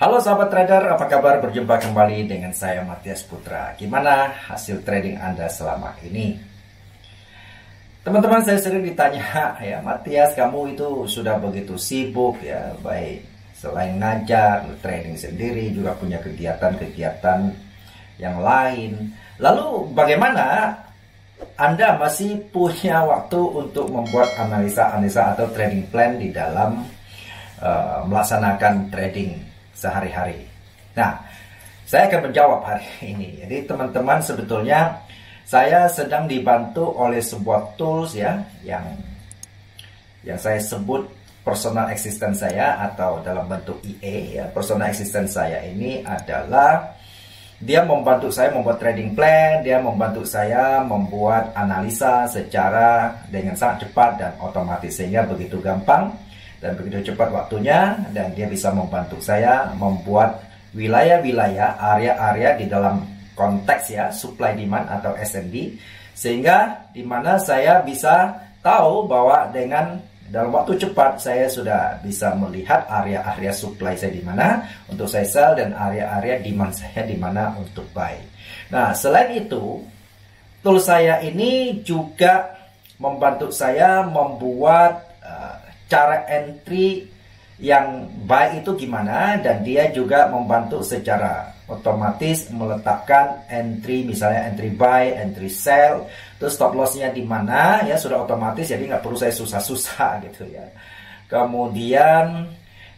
Halo sahabat trader, apa kabar? Berjumpa kembali dengan saya Matias Putra. Gimana hasil trading Anda selama ini? Teman-teman, saya sering ditanya, ya Matias, kamu itu sudah begitu sibuk ya, baik selain ngajar, trading sendiri, juga punya kegiatan-kegiatan yang lain. Lalu bagaimana Anda masih punya waktu untuk membuat analisa-analisa atau trading plan di dalam melaksanakan trading sehari-hari? Nah, saya akan menjawab hari ini. Jadi teman-teman, sebetulnya saya sedang dibantu oleh sebuah tools ya yang saya sebut personal assistant saya, atau dalam bentuk EA ya. Personal assistant saya ini adalah dia membantu saya membuat trading plan, dia membantu saya membuat analisa secara dengan sangat cepat dan otomatis, sehingga begitu gampang dan begitu cepat waktunya, dan dia bisa membantu saya membuat wilayah-wilayah, area-area di dalam konteks ya supply demand atau S&D, sehingga dimana saya bisa tahu bahwa dengan dalam waktu cepat saya sudah bisa melihat area-area supply saya di mana untuk saya sell, dan area-area demand saya di mana untuk buy. Nah, selain itu, tool saya ini juga membantu saya membuat cara entry yang baik itu gimana, dan dia juga membantu secara otomatis meletakkan entry, misalnya entry buy, entry sell, terus stop lossnya di mana ya, sudah otomatis, jadi nggak perlu saya susah-susah gitu ya. Kemudian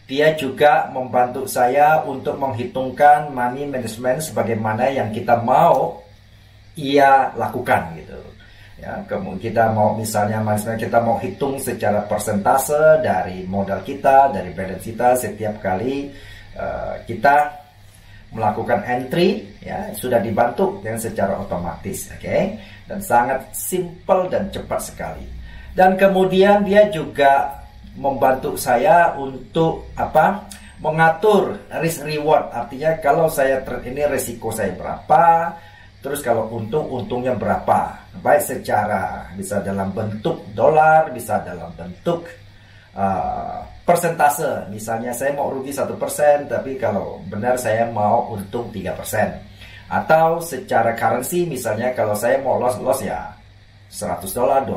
dia juga membantu saya untuk menghitungkan money management sebagaimana yang kita mau ia lakukan gitu. Ya, kemudian kita mau misalnya kita mau hitung secara persentase dari modal kita, dari balance kita setiap kali kita melakukan entry ya, sudah dibantu dengan secara otomatis, oke? Dan sangat simple dan cepat sekali. Dan kemudian dia juga membantu saya untuk mengatur risk reward, artinya kalau saya trade ini resiko saya berapa, terus kalau untungnya berapa, baik secara bisa dalam bentuk dolar, bisa dalam bentuk persentase. Misalnya saya mau rugi 1%, tapi kalau benar saya mau untung 3%. Atau secara currency, misalnya kalau saya mau loss ya $100, $200,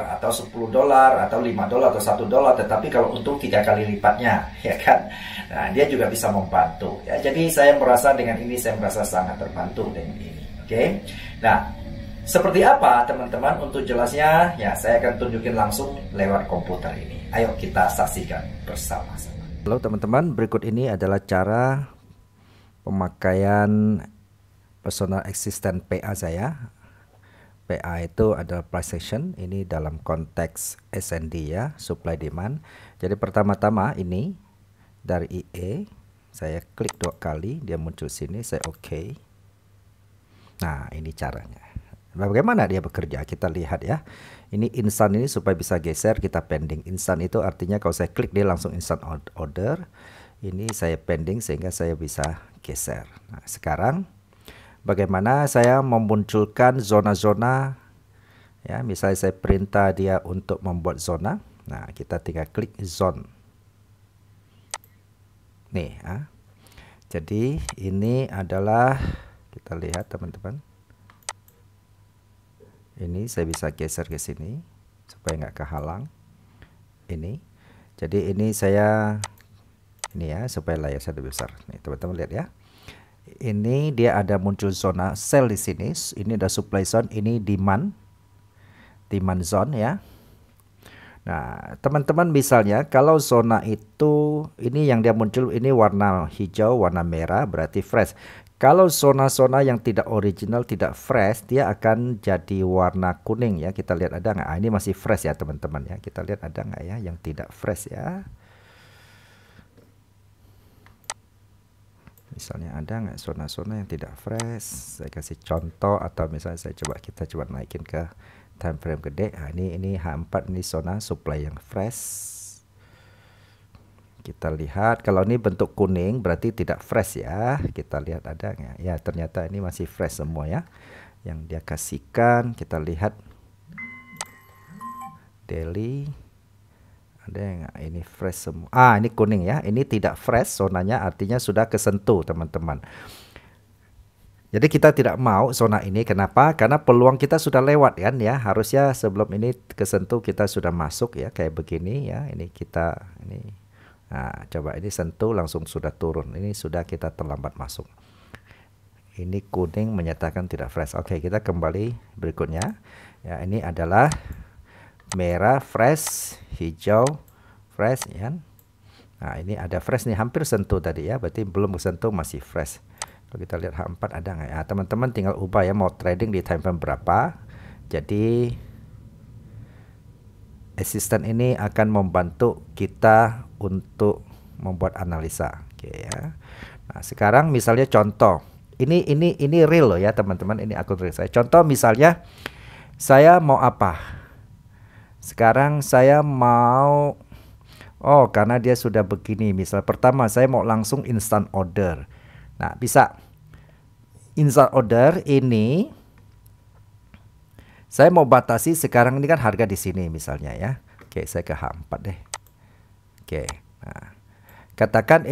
atau $10, atau $5, atau $1, tetapi kalau untung 3 kali lipatnya, ya kan? Nah, dia juga bisa membantu. Ya, jadi saya merasa dengan ini saya merasa sangat terbantu dengan ini. Oke, nah seperti apa teman-teman? Untuk jelasnya ya saya akan tunjukin langsung lewat komputer ini. Ayo kita saksikan bersama-sama. Halo teman-teman, berikut ini adalah cara pemakaian personal assistant PA saya. PA itu adalah price action, ini dalam konteks S&D ya, supply demand. Jadi pertama-tama ini dari EA, saya klik 2 kali, dia muncul sini, saya OK. Nah, ini caranya. Bagaimana dia bekerja? Kita lihat ya. Ini instan, ini supaya bisa geser kita pending. Instan itu artinya kalau saya klik dia langsung instant order. Ini saya pending sehingga saya bisa geser. Nah, sekarang bagaimana saya memunculkan zona-zona ya, misalnya saya perintah dia untuk membuat zona. Nah, kita tinggal klik zone. Nih ya. Jadi ini adalah, kita lihat teman-teman, ini saya bisa geser ke sini supaya nggak kehalang ini. Jadi ini saya ini ya, supaya layar saya lebih besar. Nih teman-teman lihat ya, ini dia ada muncul zona sell di sini. Ini ada supply zone, ini demand zone ya. Nah teman-teman, misalnya kalau zona itu ini yang dia muncul ini warna hijau, warna merah, berarti fresh. Kalau zona-zona yang tidak original, tidak fresh, dia akan jadi warna kuning ya. Kita lihat ada nggak? Ini masih fresh ya teman-teman ya. Kita lihat ada nggak ya yang tidak fresh ya. Misalnya ada nggak zona-zona yang tidak fresh? Saya kasih contoh, atau misalnya kita coba naikin ke time frame gede. Nah, ini H4, ini zona supply yang fresh. Kita lihat kalau ini bentuk kuning berarti tidak fresh ya. Kita lihat ada nggak? Ya, ternyata ini masih fresh semua ya. Yang dia kasihkan, kita lihat daily Ada yang ini fresh semua. Ah, ini kuning ya. Ini tidak fresh zonanya, artinya sudah kesentuh, teman-teman. Jadi kita tidak mau zona ini. Kenapa? Karena peluang kita sudah lewat kan ya. Harusnya sebelum ini kesentuh kita sudah masuk ya, kayak begini ya. Ini kita ini. Nah, coba ini sentuh langsung sudah turun. Ini sudah kita terlambat masuk. Ini kuning menyatakan tidak fresh. Oke, kita kembali berikutnya. Ya, ini adalah merah fresh, hijau fresh ya. Nah, ini ada fresh nih, hampir sentuh tadi ya. Berarti belum sentuh, masih fresh. Kalau kita lihat H4 ada nggak ya? Teman-teman tinggal ubah ya, mau trading di time frame berapa. Jadi asisten ini akan membantu kita untuk membuat analisa. Oke ya. Nah, sekarang misalnya contoh. Ini real loh ya, teman-teman. Ini akun real saya. Contoh misalnya saya mau apa? Sekarang saya mau, oh karena dia sudah begini, misal pertama saya mau langsung instant order. Nah, bisa instant order ini saya mau batasi sekarang, ini kan harga di sini misalnya ya. Oke, saya ke H4 deh. Oke. Nah, katakan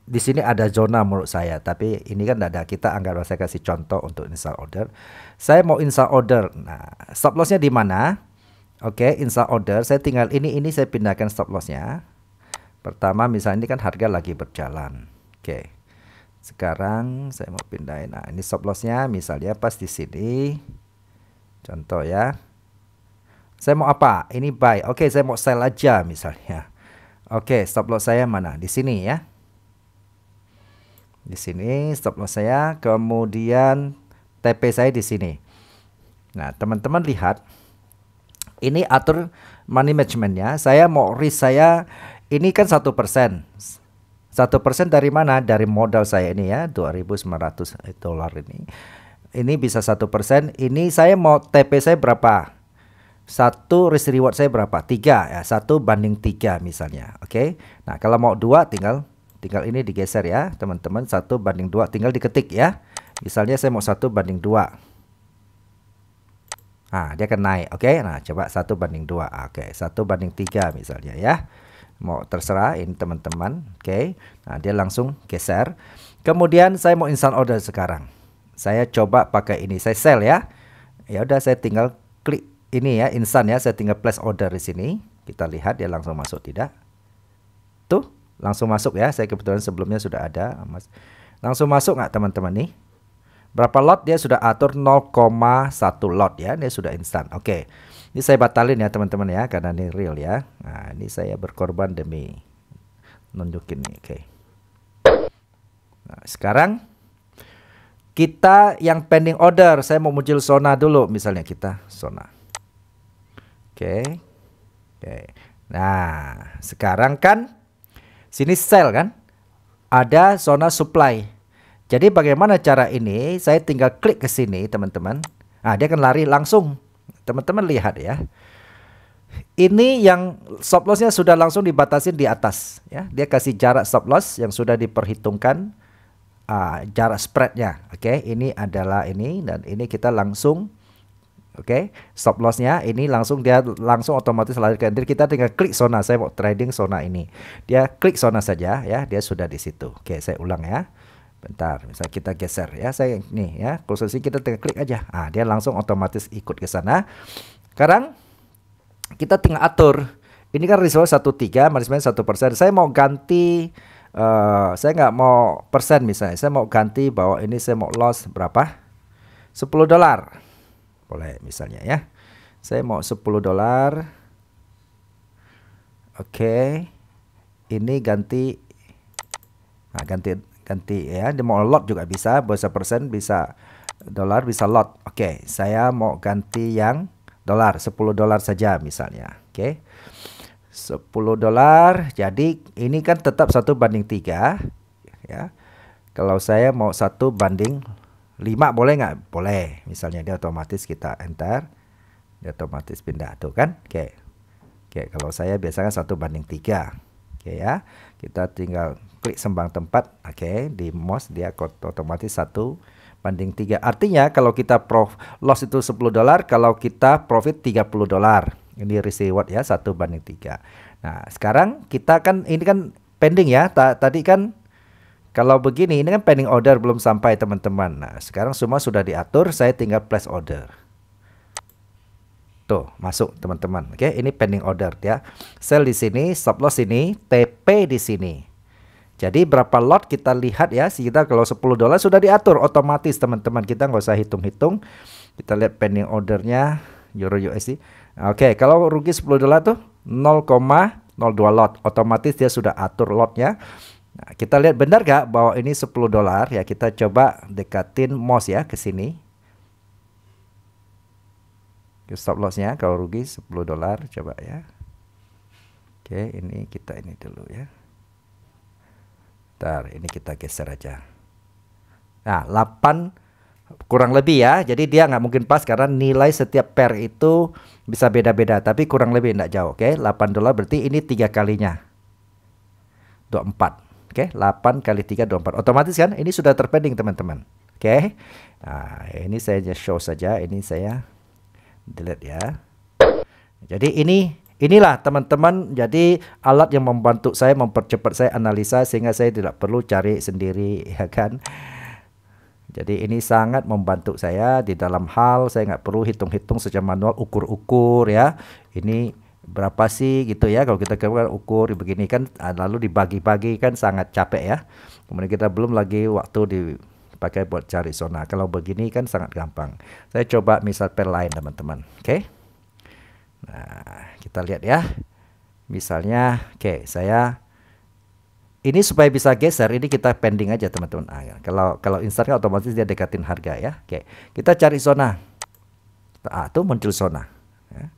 di sini ada zona menurut saya, tapi ini kan tidak ada. Kita anggap saya kasih contoh untuk instant order. Saya mau instant order. Nah, stop lossnya di mana? Oke, instant order. Saya tinggal ini saya pindahkan stop lossnya. Pertama, misalnya ini kan harga lagi berjalan. Oke. Sekarang saya mau pindahin. Nah, ini stop lossnya misalnya pas di sini. Contoh ya. Saya mau apa? Ini buy. Oke, saya mau sell aja misalnya. Oke, stop loss saya mana? Di sini ya. Di sini stop loss saya, kemudian TP saya di sini. Nah, teman-teman lihat, ini atur money managementnya. Saya mau risk saya ini kan 1%. 1% dari mana? Dari modal saya ini ya, $2.900 ini. Ini bisa 1%. Ini saya mau TP saya berapa? Satu risk reward saya berapa? 3 ya, 1/3 misalnya. Oke. Nah, kalau mau 2 tinggal ini digeser ya teman-teman, 1/2 tinggal diketik ya. Misalnya saya mau 1/2. Nah, dia akan naik. Oke. Nah, coba 1/2. Oke, 1/3 misalnya ya. Mau terserah ini teman-teman. Oke. Nah, dia langsung geser. Kemudian saya mau instant order sekarang. Saya coba pakai ini, saya sell ya. Ya udah, saya tinggal klik ini ya, instant ya. Saya tinggal place order di sini. Kita lihat dia langsung masuk tidak? Tuh. Langsung masuk ya, saya kebetulan sebelumnya sudah ada. Langsung masuk nggak teman-teman nih? Berapa lot dia sudah atur? 0,1 lot ya, ini sudah instan. Oke, ini saya batalin ya teman-teman ya, karena ini real ya. Nah, ini saya berkorban demi nunjukin nih. Oke. Nah, sekarang kita yang pending order, saya mau muncul zona dulu, misalnya kita zona. Oke. Oke. Nah, sekarang kan sini sell kan, ada zona supply. Jadi bagaimana cara ini? Saya tinggal klik ke sini teman-teman. Nah, dia akan lari langsung. Teman-teman lihat ya. Ini yang stop lossnya sudah langsung dibatasin di atas ya. Dia kasih jarak stop loss yang sudah diperhitungkan, jarak spreadnya. Oke, ini adalah ini, dan ini kita langsung. Oke, stop lossnya ini langsung otomatis lari ke enter. Kita tinggal klik zona. Saya mau trading zona ini. Dia klik zona saja ya. Dia sudah di situ. Oke, saya ulang ya. Bentar, misalnya kita geser ya. Saya nih ya, posisi kita tinggal klik aja. Ah, dia langsung otomatis ikut ke sana. Sekarang kita tinggal atur. Ini kan result 13, manajemen 1%. Saya mau ganti, saya nggak mau persen misalnya. Saya mau ganti bahwa ini saya mau loss berapa? $10. Boleh misalnya ya. Saya mau $10. Oke. Ini ganti. Nah, ganti ya. Dia mau lot juga bisa, bisa persen, bisa dolar, bisa lot. Oke, saya mau ganti yang dolar, $10 saja misalnya. Oke. $10. Jadi ini kan tetap 1/3 ya. Kalau saya mau 1/5 boleh nggak? Boleh. Misalnya dia otomatis kita enter, dia otomatis pindah tuh kan. Oke. Oke, kalau saya biasanya 1/3. Oke ya. Kita tinggal klik sembang tempat. Oke, di mouse dia otomatis 1/3. Artinya kalau kita loss itu $10, kalau kita profit $30. Ini risk reward ya 1:3. Nah, sekarang kita kan ini kan pending ya. Tadi kan kalau begini ini kan pending order belum sampai teman-teman. Nah, sekarang semua sudah diatur, saya tinggal place order. Tuh, masuk teman-teman. Oke, ini pending order ya. Sell di sini, stop loss ini, TP di sini. Jadi berapa lot kita lihat ya. Kita kalau $10 sudah diatur otomatis teman-teman. Kita nggak usah hitung-hitung. Kita lihat pending ordernya Euro USD. Oke, kalau rugi $10 tuh 0,02 lot. Otomatis dia sudah atur lotnya. Nah, kita lihat benar gak bahwa ini $10 ya. Kita coba dekatin mouse ya ke sini. Stop lossnya kalau rugi $10 coba ya. Oke, ini kita ini dulu ya. Ntar ini kita geser aja. Nah, 8 kurang lebih ya. Jadi dia nggak mungkin pas karena nilai setiap pair itu bisa beda-beda. Tapi kurang lebih enggak jauh. Oke, $8 berarti ini 3 kalinya. 24. Oke, 8 kali 3 24. Otomatis kan ini sudah terpending teman-teman. Oke. Nah, ini saya show saja. Ini saya delete ya. Jadi inilah teman-teman, jadi alat yang membantu saya mempercepat saya analisa sehingga saya tidak perlu cari sendiri ya kan. Jadi ini sangat membantu saya di dalam hal saya nggak perlu hitung-hitung secara manual, ukur-ukur ya. Ini berapa sih gitu ya, kalau kita ukur begini kan lalu dibagi-bagi kan sangat capek ya. Kemudian kita belum lagi waktu dipakai buat cari zona. Kalau begini kan sangat gampang. Saya coba misal pair lain teman-teman. Oke. Nah, kita lihat ya. Misalnya, oke, saya ini supaya bisa geser, ini kita pending aja teman-teman. Nah, kalau instan kan otomatis dia dekatin harga ya. Oke, kita cari zona. Tuh muncul zona. Ya.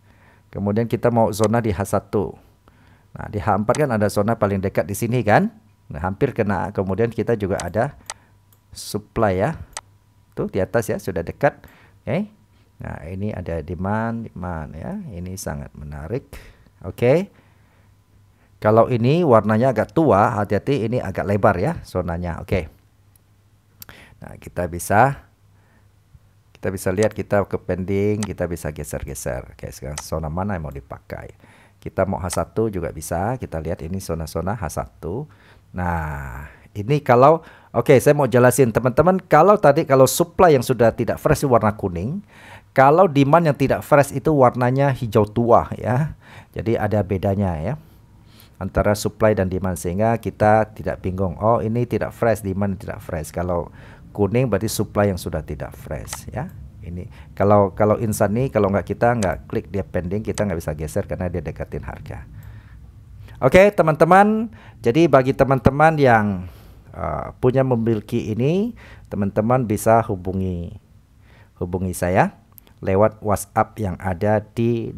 Kemudian kita mau zona di H1. Nah, di H4 kan ada zona paling dekat di sini kan. Nah, hampir kena. Kemudian kita juga ada supply ya. Tuh di atas ya, sudah dekat. Oke. Nah, ini ada demand ya. Ini sangat menarik. Oke. Kalau ini warnanya agak tua, hati-hati ini agak lebar ya zonanya. Oke. Nah, kita bisa lihat kita ke pending, kita bisa geser-geser. Oke, sekarang zona mana yang mau dipakai? Kita mau H1 juga bisa. Kita lihat ini zona-zona H1. Nah, ini kalau saya mau jelasin teman-teman, kalau supply yang sudah tidak fresh warna kuning, kalau demand yang tidak fresh itu warnanya hijau tua ya. Jadi ada bedanya ya antara supply dan demand sehingga kita tidak bingung. Oh, ini tidak fresh, demand tidak fresh. Kalau kuning berarti supply yang sudah tidak fresh ya. Ini kalau instan nih, kalau kita nggak klik dia pending, kita nggak bisa geser karena dia dekatin harga. Oke, teman-teman. Jadi bagi teman-teman yang punya memiliki ini, teman-teman bisa hubungi saya lewat WhatsApp yang ada di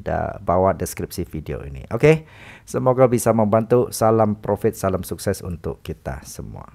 bawah deskripsi video ini. Oke, semoga bisa membantu. Salam profit, salam sukses untuk kita semua.